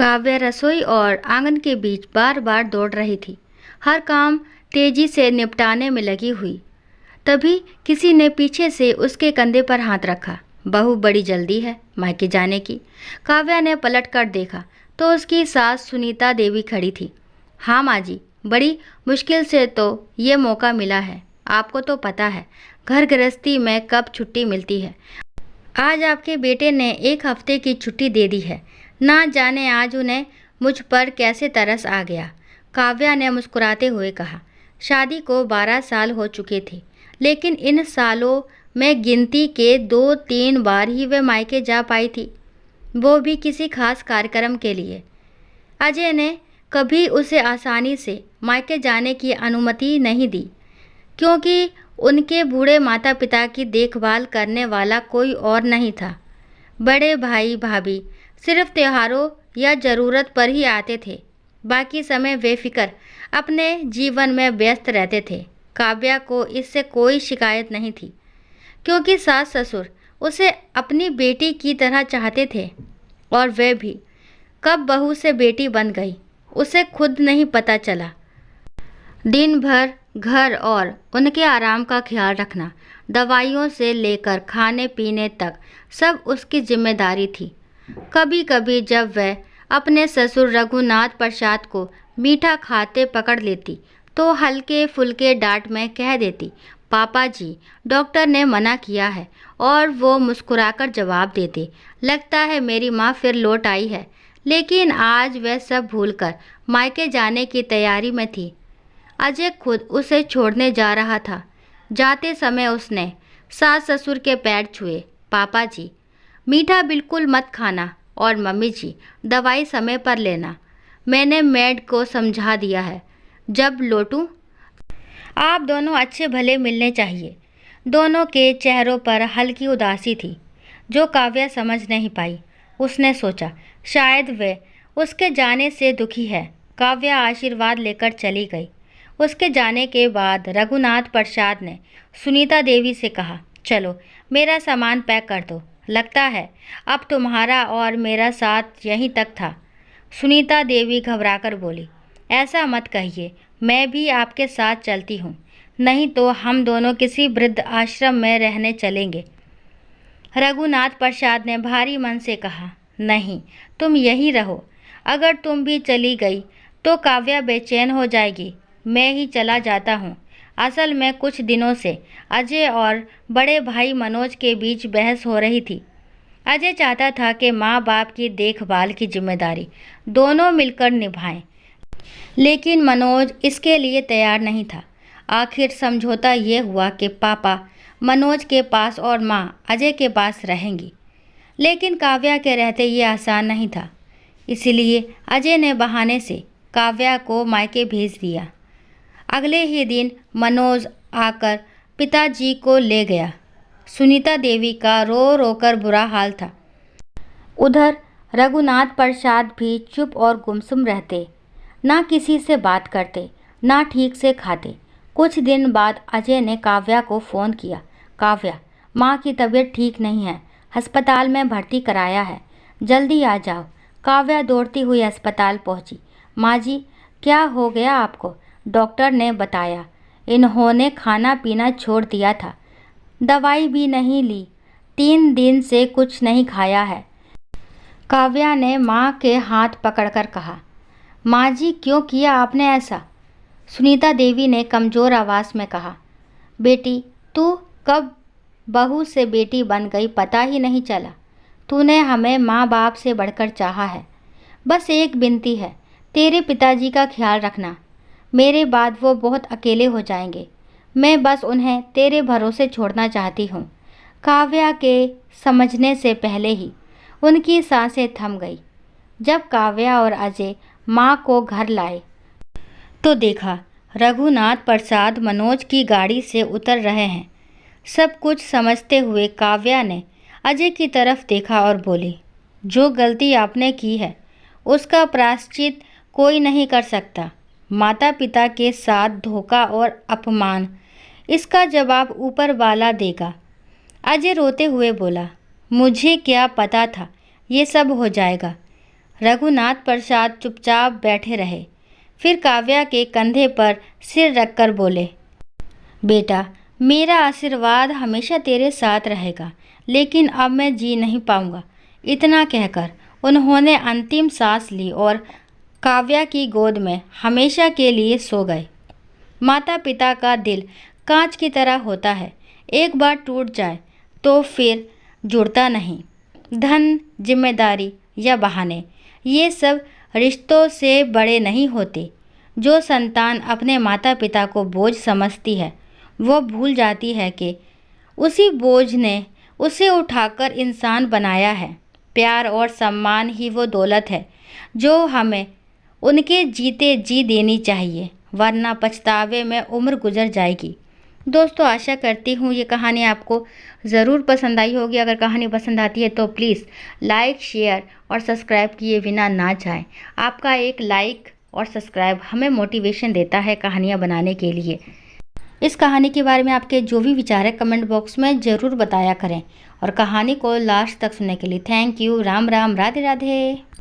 काव्या रसोई और आंगन के बीच बार बार दौड़ रही थी, हर काम तेजी से निपटाने में लगी हुई। तभी किसी ने पीछे से उसके कंधे पर हाथ रखा। बहू, बड़ी जल्दी है मायके जाने की। काव्या ने पलट कर देखा तो उसकी सास सुनीता देवी खड़ी थी। हाँ माँ जी, बड़ी मुश्किल से तो ये मौका मिला है। आपको तो पता है घर गृहस्थी में कब छुट्टी मिलती है। आज आपके बेटे ने 1 हफ्ते की छुट्टी दे दी है। ना जाने आज उन्हें मुझ पर कैसे तरस आ गया। काव्या ने मुस्कुराते हुए कहा। शादी को 12 साल हो चुके थे, लेकिन इन सालों में गिनती के 2-3 बार ही वे मायके जा पाई थी, वो भी किसी खास कार्यक्रम के लिए। अजय ने कभी उसे आसानी से मायके जाने की अनुमति नहीं दी, क्योंकि उनके बूढ़े माता पिता की देखभाल करने वाला कोई और नहीं था। बड़े भाई भाभी सिर्फ त्योहारों या ज़रूरत पर ही आते थे, बाकी समय बेफिक्र अपने जीवन में व्यस्त रहते थे। काव्या को इससे कोई शिकायत नहीं थी, क्योंकि सास ससुर उसे अपनी बेटी की तरह चाहते थे। और वह भी कब बहू से बेटी बन गई, उसे खुद नहीं पता चला। दिन भर घर और उनके आराम का ख्याल रखना, दवाइयों से लेकर खाने पीने तक सब उसकी जिम्मेदारी थी। कभी कभी जब वह अपने ससुर रघुनाथ प्रसाद को मीठा खाते पकड़ लेती तो हल्के फुल्के डांट में कह देती, पापा जी, डॉक्टर ने मना किया है। और वो मुस्कुराकर जवाब देते, लगता है मेरी माँ फिर लौट आई है। लेकिन आज वह सब भूलकर मायके जाने की तैयारी में थी। अजय खुद उसे छोड़ने जा रहा था। जाते समय उसने सास ससुर के पैर छुए। पापा जी, मीठा बिल्कुल मत खाना, और मम्मी जी, दवाई समय पर लेना। मैंने मेड को समझा दिया है, जब लौटूं आप दोनों अच्छे भले मिलने चाहिए। दोनों के चेहरों पर हल्की उदासी थी, जो काव्या समझ नहीं पाई। उसने सोचा शायद वे उसके जाने से दुखी है। काव्या आशीर्वाद लेकर चली गई। उसके जाने के बाद रघुनाथ प्रसाद ने सुनीता देवी से कहा, चलो मेरा सामान पैक कर दो, लगता है अब तुम्हारा और मेरा साथ यहीं तक था। सुनीता देवी घबराकर बोली, ऐसा मत कहिए, मैं भी आपके साथ चलती हूँ, नहीं तो हम दोनों किसी वृद्ध आश्रम में रहने चलेंगे। रघुनाथ प्रसाद ने भारी मन से कहा, नहीं, तुम यहीं रहो। अगर तुम भी चली गई तो काव्या बेचैन हो जाएगी। मैं ही चला जाता हूँ। असल में कुछ दिनों से अजय और बड़े भाई मनोज के बीच बहस हो रही थी। अजय चाहता था कि माँ बाप की देखभाल की जिम्मेदारी दोनों मिलकर निभाएं, लेकिन मनोज इसके लिए तैयार नहीं था। आखिर समझौता ये हुआ कि पापा मनोज के पास और माँ अजय के पास रहेंगी। लेकिन काव्या के रहते ये आसान नहीं था, इसलिए अजय ने बहाने से काव्या को मायके भेज दिया। अगले ही दिन मनोज आकर पिताजी को ले गया। सुनीता देवी का रो रो कर बुरा हाल था। उधर रघुनाथ प्रसाद भी चुप और गुमसुम रहते, ना किसी से बात करते, ना ठीक से खाते। कुछ दिन बाद अजय ने काव्या को फ़ोन किया। काव्या, माँ की तबीयत ठीक नहीं है, अस्पताल में भर्ती कराया है, जल्दी आ जाओ। काव्या दौड़ती हुई अस्पताल पहुँची। माँ जी, क्या हो गया आपको? डॉक्टर ने बताया इन्होंने खाना पीना छोड़ दिया था, दवाई भी नहीं ली, 3 दिन से कुछ नहीं खाया है। काव्या ने माँ के हाथ पकड़कर कहा, माँ जी, क्यों किया आपने ऐसा? सुनीता देवी ने कमज़ोर आवाज़ में कहा, बेटी, तू कब बहू से बेटी बन गई पता ही नहीं चला। तूने हमें माँ बाप से बढ़कर चाहा है। बस एक विनती है, तेरे पिताजी का ख्याल रखना। मेरे बाद वो बहुत अकेले हो जाएंगे। मैं बस उन्हें तेरे भरोसे छोड़ना चाहती हूँ। काव्या के समझने से पहले ही उनकी सांसें थम गई। जब काव्या और अजय माँ को घर लाए तो देखा रघुनाथ प्रसाद मनोज की गाड़ी से उतर रहे हैं। सब कुछ समझते हुए काव्या ने अजय की तरफ देखा और बोली, जो गलती आपने की है उसका प्रायश्चित कोई नहीं कर सकता। माता पिता के साथ धोखा और अपमान, इसका जवाब ऊपर वाला देगा। अजय रोते हुए बोला, मुझे क्या पता था ये सब हो जाएगा। रघुनाथ प्रसाद चुपचाप बैठे रहे। फिर काव्या के कंधे पर सिर रखकर बोले, बेटा, मेरा आशीर्वाद हमेशा तेरे साथ रहेगा, लेकिन अब मैं जी नहीं पाऊंगा। इतना कहकर उन्होंने अंतिम सांस ली और काव्या की गोद में हमेशा के लिए सो गए। माता पिता का दिल कांच की तरह होता है, एक बार टूट जाए तो फिर जुड़ता नहीं। धन, जिम्मेदारी या बहाने, ये सब रिश्तों से बड़े नहीं होते। जो संतान अपने माता पिता को बोझ समझती है, वो भूल जाती है कि उसी बोझ ने उसे उठाकर इंसान बनाया है। प्यार और सम्मान ही वो दौलत है जो हमें उनके जीते जी देनी चाहिए, वरना पछतावे में उम्र गुजर जाएगी। दोस्तों, आशा करती हूँ ये कहानी आपको ज़रूर पसंद आई होगी। अगर कहानी पसंद आती है तो प्लीज़ लाइक, शेयर और सब्सक्राइब किए बिना ना जाएं। आपका एक लाइक और सब्सक्राइब हमें मोटिवेशन देता है कहानियाँ बनाने के लिए। इस कहानी के बारे में आपके जो भी विचार है कमेंट बॉक्स में ज़रूर बताया करें। और कहानी को लास्ट तक सुनने के लिए थैंक यू। राम राम, राधे राधे।